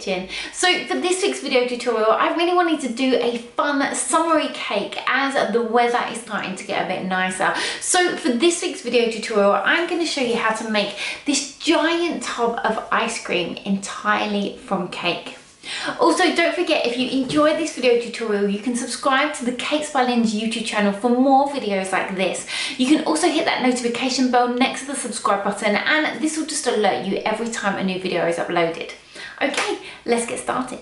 kitchen. So for this week's video tutorial, I really wanted to do a fun summery cake as the weather is starting to get a bit nicer. So for this week's video tutorial, I'm going to show you how to make this giant tub of ice cream entirely from cake. Also, don't forget, if you enjoyed this video tutorial, you can subscribe to the Cakes by Lynn's YouTube channel for more videos like this. You can also hit that notification bell next to the subscribe button, and this will just alert you every time a new video is uploaded. Okay, let's get started.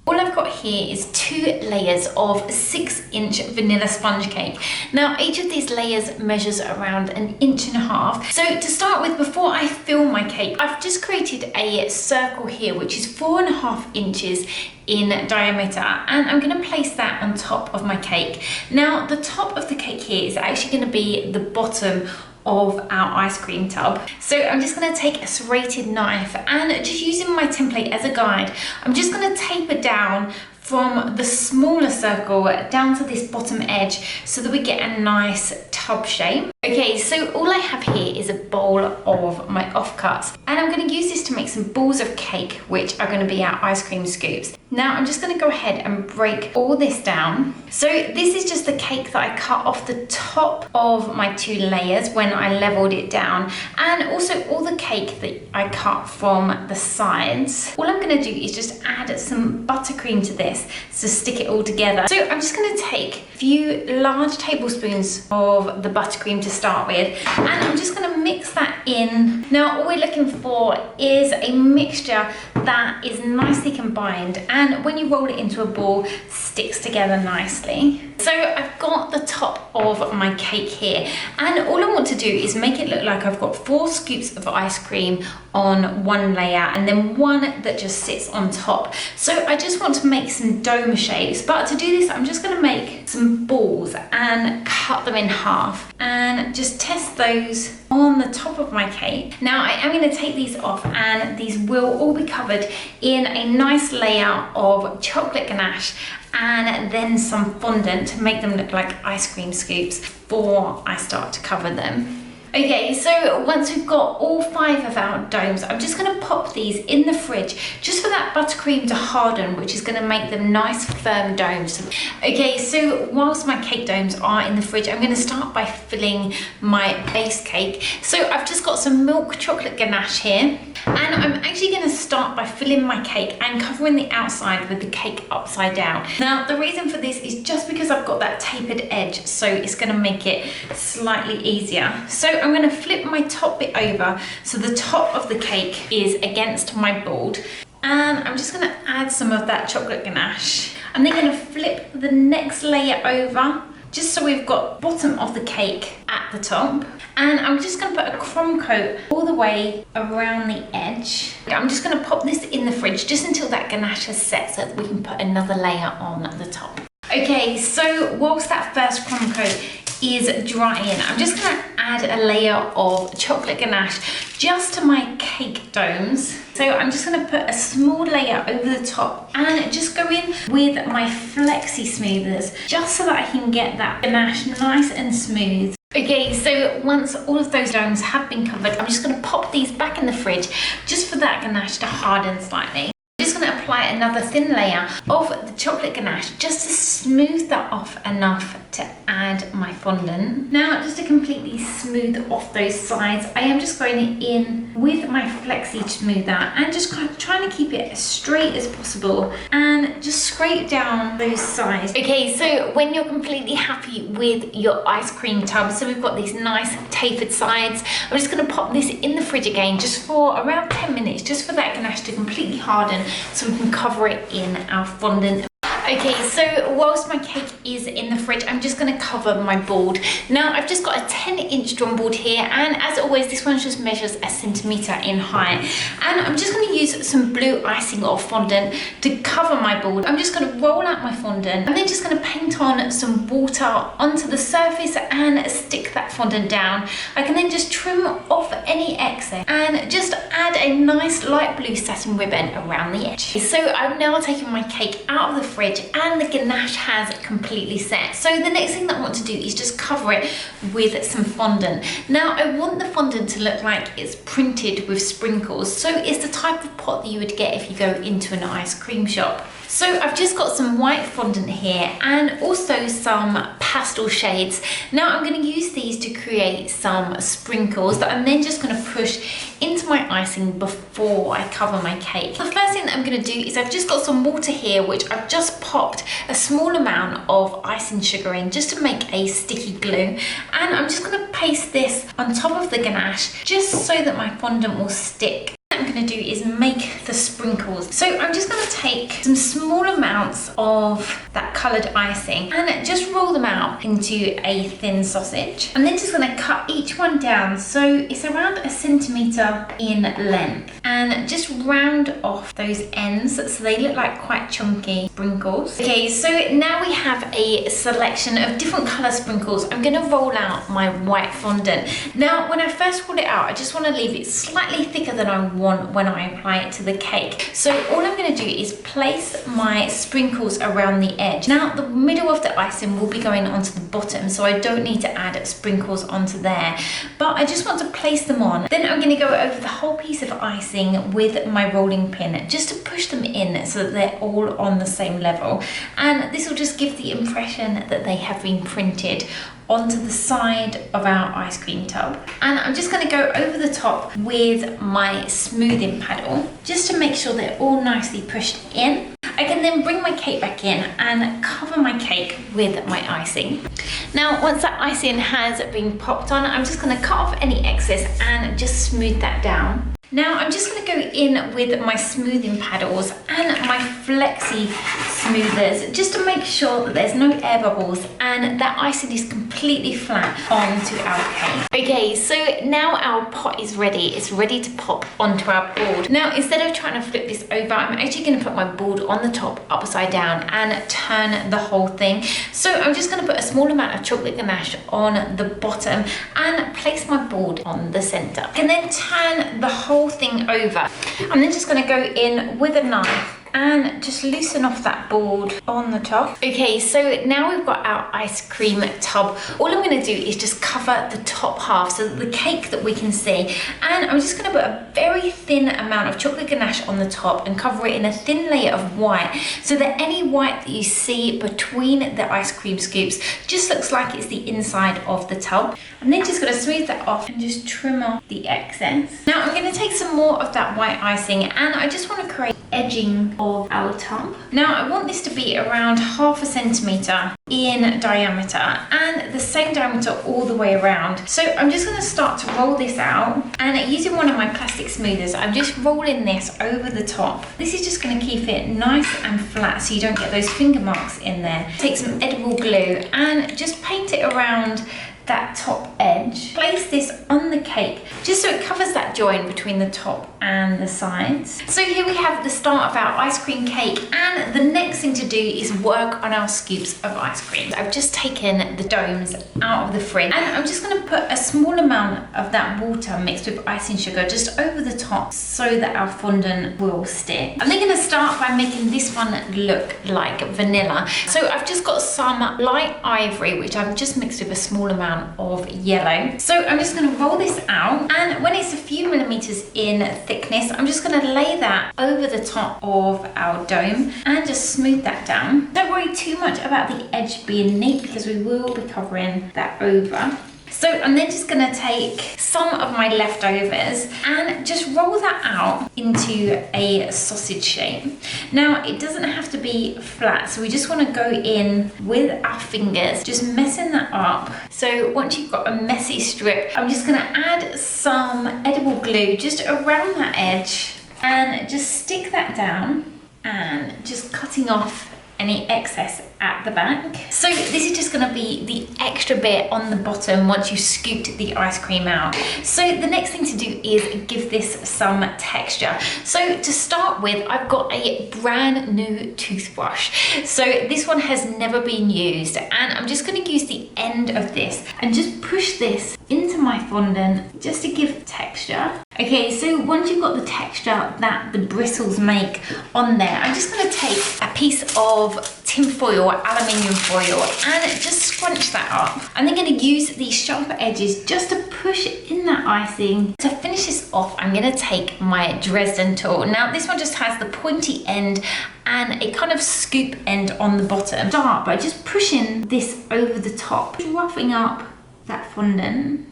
All I've got here is 2 layers of 6-inch vanilla sponge cake. Now, each of these layers measures around 1.5 inches. So to start with, before I fill my cake, I've just created a circle here, which is 4.5 inches in diameter, and I'm going to place that on top of my cake. Now, the top of the cake here is actually going to be the bottom of our ice cream tub. So I'm just going to take a serrated knife, and just using my template as a guide, I'm just going to taper down from the smaller circle down to this bottom edge so that we get a nice tub shape. Okay, so all I have here is a bowl of my offcuts, and I'm going to use this to make some balls of cake, which are going to be our ice cream scoops. Now I'm just going to go ahead and break all this down. So this is just the cake that I cut off the top of my 2 layers when I leveled it down, and also all the cake that I cut from the sides. All I'm going to do is just add some buttercream to this to stick it all together. So I'm just going to take a few large tablespoons of the buttercream to start with, and I'm just going to mix that in. Now all we're looking for is a mixture that is nicely combined, and when you roll it into a ball, sticks together nicely. So I've got the top of my cake here, and all I want to do is make it look like I've got 4 scoops of ice cream on one layer and then one that just sits on top. So I just want to make some dome shapes, but to do this I'm just going to make some balls and cut them in half and just test those on the top of my cake. Now I am going to take these off, and these will all be covered in a nice layer of chocolate ganache and then some fondant to make them look like ice cream scoops before I start to cover them. Okay, so once we've got all 5 of our domes, I'm just going to pop these in the fridge just for that buttercream to harden, which is going to make them nice firm domes. Okay, so whilst my cake domes are in the fridge, I'm going to start by filling my base cake. So I've just got some milk chocolate ganache here, and I'm actually going to start by filling my cake and covering the outside with the cake upside down. Now the reason for this is just because I've got that tapered edge, so it's going to make it slightly easier. So I'm going to flip my top bit over so the top of the cake is against my board, and I'm just going to add some of that chocolate ganache. I'm then going to flip the next layer over just so we've got bottom of the cake at the top, and I'm just going to put a crumb coat all the way around the edge. I'm just going to pop this in the fridge just until that ganache has set so that we can put another layer on the top. Okay, so whilst that first crumb coat is drying, I'm just going to add a layer of chocolate ganache just to my cake domes. So I'm just going to put a small layer over the top and just go in with my flexi smoothers just so that I can get that ganache nice and smooth. Okay, so once all of those domes have been covered, I'm just going to pop these back in the fridge just for that ganache to harden slightly. I'm just going to apply another thin layer of the chocolate ganache just to smooth that off enough to add my fondant. Now, just to completely smooth off those sides, I am just going in with my flexi smoother and just kind of trying to keep it as straight as possible and just scrape down those sides. Okay, so when you're completely happy with your ice cream tub, so we've got these nice tapered sides, I'm just going to pop this in the fridge again just for around 10 minutes, just for that ganache to completely harden so we can cover it in our fondant. Okay, so whilst my cake is in the fridge, I'm just going to cover my board. Now, I've just got a 10-inch drum board here, and as always, this one just measures 1 centimetre in height. And I'm just going to use some blue icing or fondant to cover my board. I'm just going to roll out my fondant. I'm then just going to paint on some water onto the surface and stick that fondant down. I can then just trim off any excess and just add a nice light blue satin ribbon around the edge. So I've now taken my cake out of the fridge fridge and the ganache has completely set. So the next thing that I want to do is just cover it with some fondant. Now I want the fondant to look like it's printed with sprinkles. So it's the type of pot that you would get if you go into an ice cream shop. So I've just got some white fondant here and also some pastel shades. Now I'm going to use these to create some sprinkles that I'm then just going to push into my icing before I cover my cake. The first thing that I'm going to do is I've just got some water here which I've just popped a small amount of icing sugar in just to make a sticky glue, and I'm just going to paste this on top of the ganache just so that my fondant will stick. What I'm going to do is make the sprinkles. So I'm just going to take some small amounts of that coloured icing and just roll them out into a thin sausage. I'm then just going to cut each one down so it's around 1 centimetre in length, and just round off those ends so they look like quite chunky sprinkles. Okay, so now we have a selection of different colour sprinkles. I'm going to roll out my white fondant. Now when I first roll it out, I just want to leave it slightly thicker than I want when I apply it to the cake. So all I'm going to do is place my sprinkles around the edge. Now the middle of the icing will be going onto the bottom, so I don't need to add sprinkles onto there, but I just want to place them on. Then I'm going to go over the whole piece of icing with my rolling pin just to push them in so that they're all on the same level, and this will just give the impression that they have been printed onto the side of our ice cream tub. And I'm just going to go over the top with my smoothing paddle just to make sure they're all nicely pushed in. I can then bring my cake back in and cover my cake with my icing. Now once that icing has been popped on, I'm just going to cut off any excess and just smooth that down. Now I'm just going to go in with my smoothing paddles and my flexi smoothers just to make sure that there's no air bubbles and that icing is completely flat onto our cake. Okay, so now our pot is ready. It's ready to pop onto our board. Now instead of trying to flip this over, I'm actually going to put my board on the top upside down and turn the whole thing. So I'm just going to put a small amount of chocolate ganache on the bottom and place my board on the center. I can then turn the whole thing over. I'm then just going to go in with a knife and just loosen off that board on the top. Okay, so now we've got our ice cream tub. All I'm going to do is just cover the top half so that the cake that we can see, and I'm just going to put a very thin amount of chocolate ganache on the top and cover it in a thin layer of white so that any white that you see between the ice cream scoops just looks like it's the inside of the tub. I'm then just going to smooth that off and just trim off the excess. Now I'm going to take some more of that white icing and I just want to create edging of our tub. Now I want this to be around 1/2 centimetre in diameter and the same diameter all the way around. So I'm just going to start to roll this out, and using one of my plastic smoothers, I'm just rolling this over the top. This is just going to keep it nice and flat so you don't get those finger marks in there. Take some edible glue and just paint it around that top edge. Place this on the cake just so it covers that join between the top and the sides. So here we have the start of our ice cream cake, and the next thing to do is work on our scoops of ice cream. I've just taken the domes out of the fridge and I'm just going to put a small amount of that water mixed with icing sugar just over the top so that our fondant will stick. I'm then going to start by making this one look like vanilla. So I've just got some light ivory which I've just mixed with a small amount of yellow. So I'm just going to roll this out, and when it's a few millimeters in thickness, I'm just going to lay that over the top of our dome and just smooth that down. Don't worry too much about the edge being neat because we will be covering that over. So I'm then just going to take some of my leftovers and just roll that out into a sausage shape. Now it doesn't have to be flat, so we just want to go in with our fingers, just messing that up. So once you've got a messy strip, I'm just going to add some edible glue just around that edge and just stick that down and just cutting off any excess at the back. So this is just gonna be the extra bit on the bottom once you scooped the ice cream out. So the next thing to do is give this some texture. So to start with, I've got a brand new toothbrush. So this one has never been used, and I'm just gonna use the end of this and just push this into my fondant just to give texture. Okay, so once you've got the texture that the bristles make on there, I'm just gonna take a piece of tin foil, aluminium foil, and just scrunch that up. I'm then gonna use these sharper edges just to push in that icing. To finish this off, I'm gonna take my Dresden tool. Now this one just has the pointy end and a kind of scoop end on the bottom. Start by just pushing this over the top, roughing up that fondant.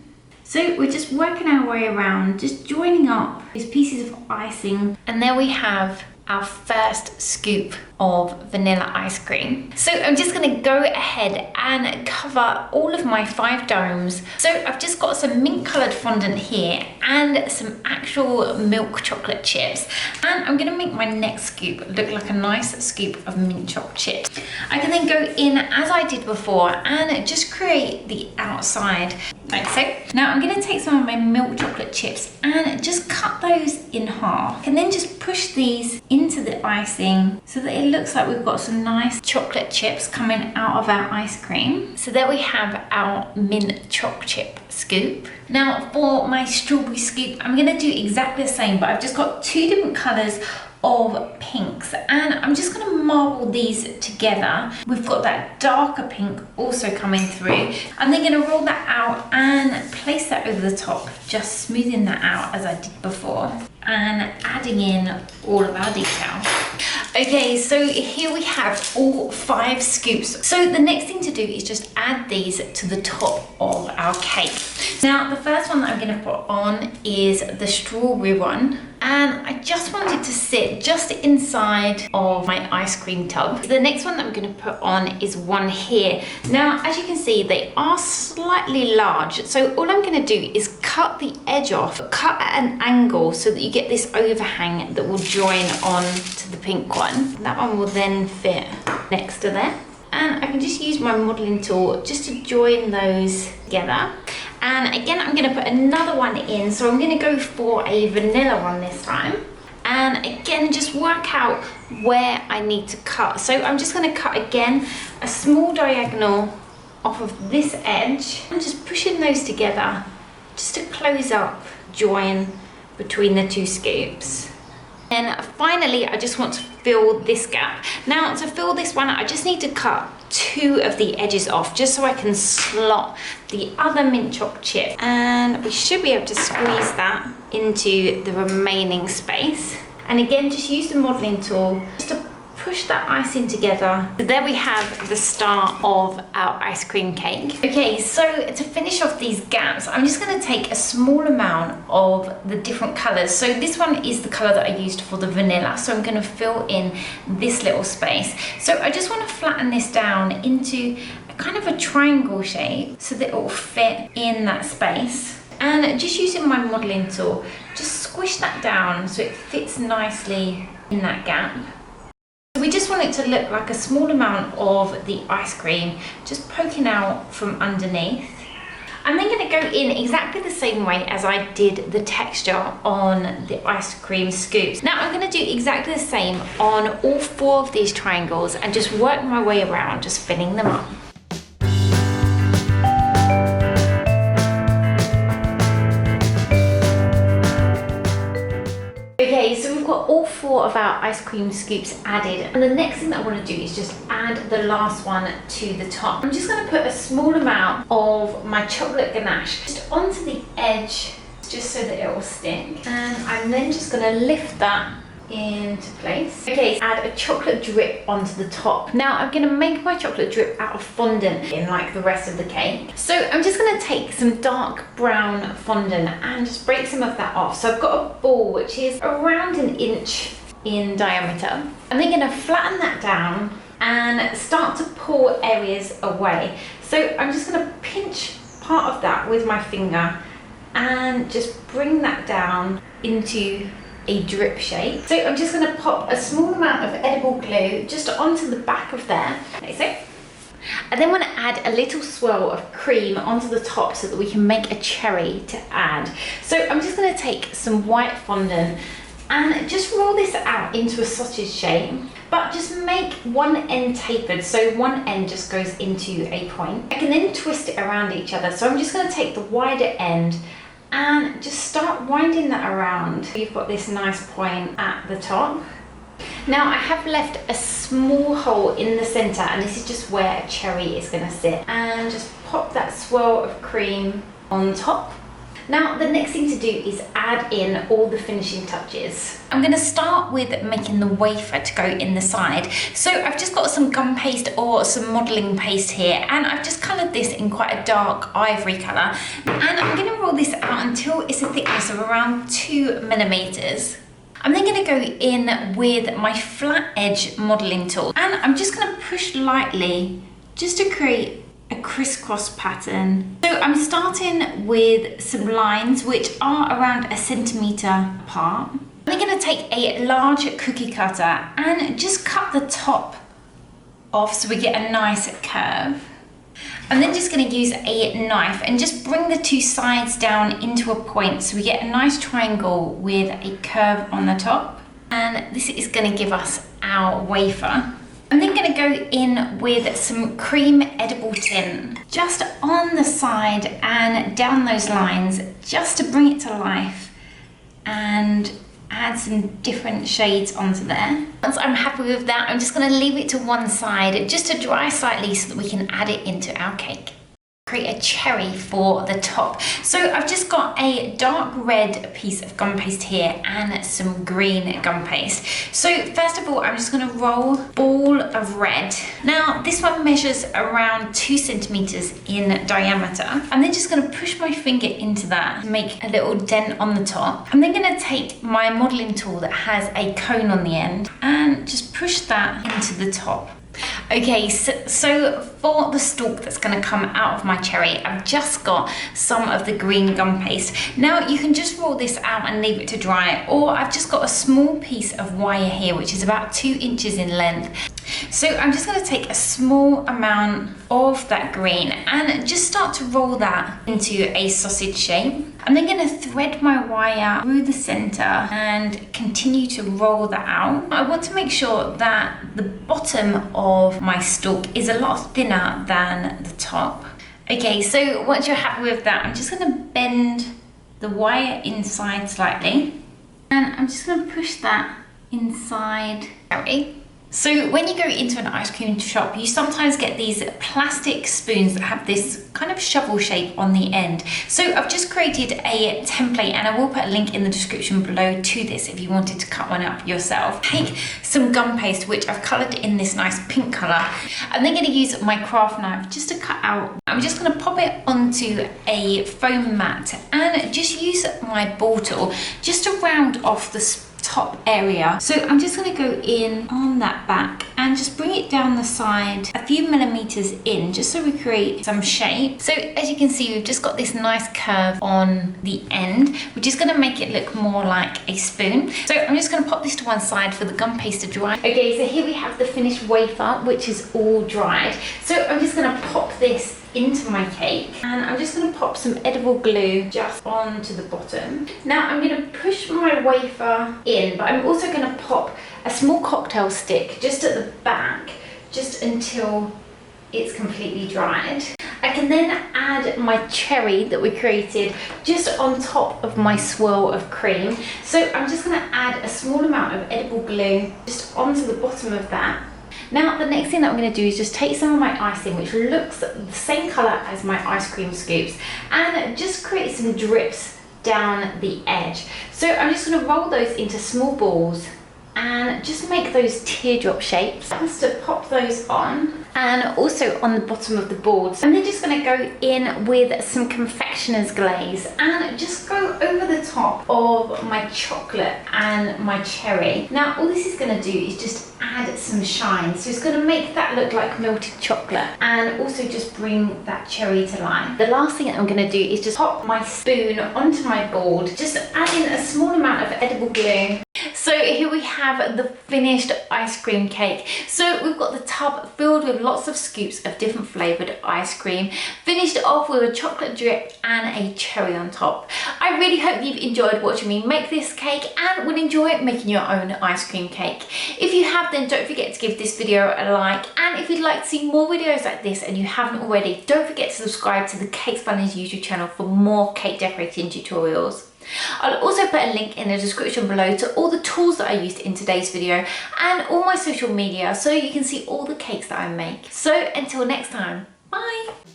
So we're just working our way around, just joining up these pieces of icing, and there we have our first scoop of vanilla ice cream. So I'm just gonna go ahead and cover all of my 5 domes. So I've just got some mint colored fondant here and some actual milk chocolate chips. And I'm gonna make my next scoop look like a nice scoop of mint chocolate chips. I can then go in as I did before and just create the outside like so. Now I'm gonna take some of my milk chocolate chips and just cut those in half. And then just push these into the icing so that it looks like we've got some nice chocolate chips coming out of our ice cream. So there we have our mint choc chip scoop. Now for my strawberry scoop, I'm gonna do exactly the same, but I've just got 2 different colors of pinks, and I'm just gonna marble these together. We've got that darker pink also coming through. I'm then gonna roll that out and place that over the top, just smoothing that out as I did before, and adding in all of our detail. Okay, so here we have all 5 scoops. So the next thing to do is just add these to the top of our cake. Now, the first one that I'm gonna put on is the strawberry one. And I just want it to sit just inside of my ice cream tub. The next one that I'm gonna put on is one here. Now, as you can see, they are slightly large. So all I'm gonna do is cut the edge off, cut at an angle so that you get this overhang that will join on to the pink one. That one will then fit next to there. And I can just use my modeling tool just to join those together. And again, I'm gonna put another one in. So I'm gonna go for a vanilla one this time. And again, just work out where I need to cut. So I'm just gonna cut again, a small diagonal off of this edge. I'm just pushing those together just to close up, join between the 2 scoops. And finally, I just want to fill this gap. Now, to fill this one, I just need to cut 2 of the edges off just so I can slot the other mint choc chip. And we should be able to squeeze that into the remaining space. And again, just use the modeling tool just to push that icing together. So there we have the start of our ice cream cake. Okay, so to finish off these gaps, I'm just gonna take a small amount of the different colors. So this one is the color that I used for the vanilla. So I'm gonna fill in this little space. So I just wanna flatten this down into a kind of a triangle shape so that it will fit in that space. And just using my modeling tool, just squish that down so it fits nicely in that gap. We just want it to look like a small amount of the ice cream just poking out from underneath. I'm then going to go in exactly the same way as I did the texture on the ice cream scoops. Now I'm going to do exactly the same on all 4 of these triangles and just work my way around, just filling them up. Okay, so we've got all 4 of our ice cream scoops added, and the next thing that I want to do is just add the last one to the top. I'm just going to put a small amount of my chocolate ganache just onto the edge, just so that it will stick, and I'm then just going to lift that into place. Okay, add a chocolate drip onto the top. Now I'm going to make my chocolate drip out of fondant in like the rest of the cake. So I'm just going to take some dark brown fondant and just break some of that off. So I've got a ball which is around 1 inch in diameter. I'm then going to flatten that down and start to pull areas away. So I'm just going to pinch part of that with my finger and just bring that down into a drip shape. So I'm just going to pop a small amount of edible glue just onto the back of there, like so. I then want to add a little swirl of cream onto the top so that we can make a cherry to add. So I'm just going to take some white fondant and just roll this out into a sausage shape, but just make one end tapered, so one end just goes into a point. I can then twist it around each other, so I'm just going to take the wider end and just start winding that around. You've got this nice point at the top. Now I have left a small hole in the center, and this is just where a cherry is going to sit, and just pop that swirl of cream on top. Now the next thing to do is add in all the finishing touches. I'm going to start with making the wafer to go in the side. So I've just got some gum paste or some modelling paste here, and I've just coloured this in quite a dark ivory colour, and I'm going to roll this out until it's a thickness of around 2 millimeters. I'm then going to go in with my flat edge modelling tool, and I'm just going to push lightly just to create a crisscross pattern. So I'm starting with some lines which are around 1 centimetre apart. I'm then going to take a large cookie cutter and just cut the top off so we get a nice curve. I'm then just going to use a knife and just bring the 2 sides down into a point so we get a nice triangle with a curve on the top, and this is going to give us our wafer. I'm then going to go in with some cream edible tin just on the side and down those lines just to bring it to life and add some different shades onto there. Once I'm happy with that, I'm just going to leave it to one side just to dry slightly so that we can add it into our cake. Create a cherry for the top. So I've just got a dark red piece of gum paste here and some green gum paste. So first of all, I'm just going to roll a ball of red. Now this one measures around 2 centimeters in diameter. I'm then just going to push my finger into that to make a little dent on the top. I'm then going to take my modeling tool that has a cone on the end and just push that into the top. Okay, so for the stalk that's going to come out of my cherry, I've just got some of the green gum paste. Now you can just roll this out and leave it to dry, or I've just got a small piece of wire here which is about 2 inches in length. So I'm just going to take a small amount of that green and just start to roll that into a sausage shape. I'm then going to thread my wire through the center and continue to roll that out. I want to make sure that the bottom of my stalk is a lot thinner than the top. Okay, so once you're happy with that, I'm just going to bend the wire inside slightly, and I'm just going to push that inside. Okay. So when you go into an ice cream shop, you sometimes get these plastic spoons that have this kind of shovel shape on the end. So I've just created a template, and I will put a link in the description below to this if you wanted to cut one up yourself. Take some gum paste, which I've coloured in this nice pink colour. I'm then going to use my craft knife just to cut out. I'm just going to pop it onto a foam mat and just use my ball tool just to round off the top area. So I'm just going to go in on that back and just bring it down the side a few millimeters in, just so we create some shape. So as you can see, we've just got this nice curve on the end, which is going to make it look more like a spoon. So I'm just going to pop this to one side for the gum paste to dry. Okay, so here we have the finished wafer, which is all dried. So I'm just going to pop this into my cake, and I'm just going to pop some edible glue just onto the bottom. Now I'm going to push my wafer in, but I'm also going to pop a small cocktail stick just at the back, just until it's completely dried. I can then add my cherry that we created just on top of my swirl of cream. So I'm just going to add a small amount of edible glue just onto the bottom of that. Now the next thing that I'm going to do is just take some of my icing, which looks the same colour as my ice cream scoops, and just create some drips down the edge. So I'm just going to roll those into small balls and just make those teardrop shapes. Just to pop those on, and also on the bottom of the board. I'm then just going to go in with some confectioner's glaze and just go over the top of my chocolate and my cherry. Now all this is going to do is just add some shine, so it's going to make that look like melted chocolate and also just bring that cherry to life. The last thing that I'm going to do is just pop my spoon onto my board, just add in a small amount of edible glue. So here we have the finished ice cream cake. So we've got the tub filled with lots of scoops of different flavoured ice cream, finished off with a chocolate drip and a cherry on top. I really hope you've enjoyed watching me make this cake and will enjoy making your own ice cream cake. If you have, then don't forget to give this video a like, and if you'd like to see more videos like this and you haven't already, don't forget to subscribe to the Cake Spanish YouTube channel for more cake decorating tutorials. I'll also put a link in the description below to all the tools that I used in today's video and all my social media, so you can see all the cakes that I make. So until next time, bye!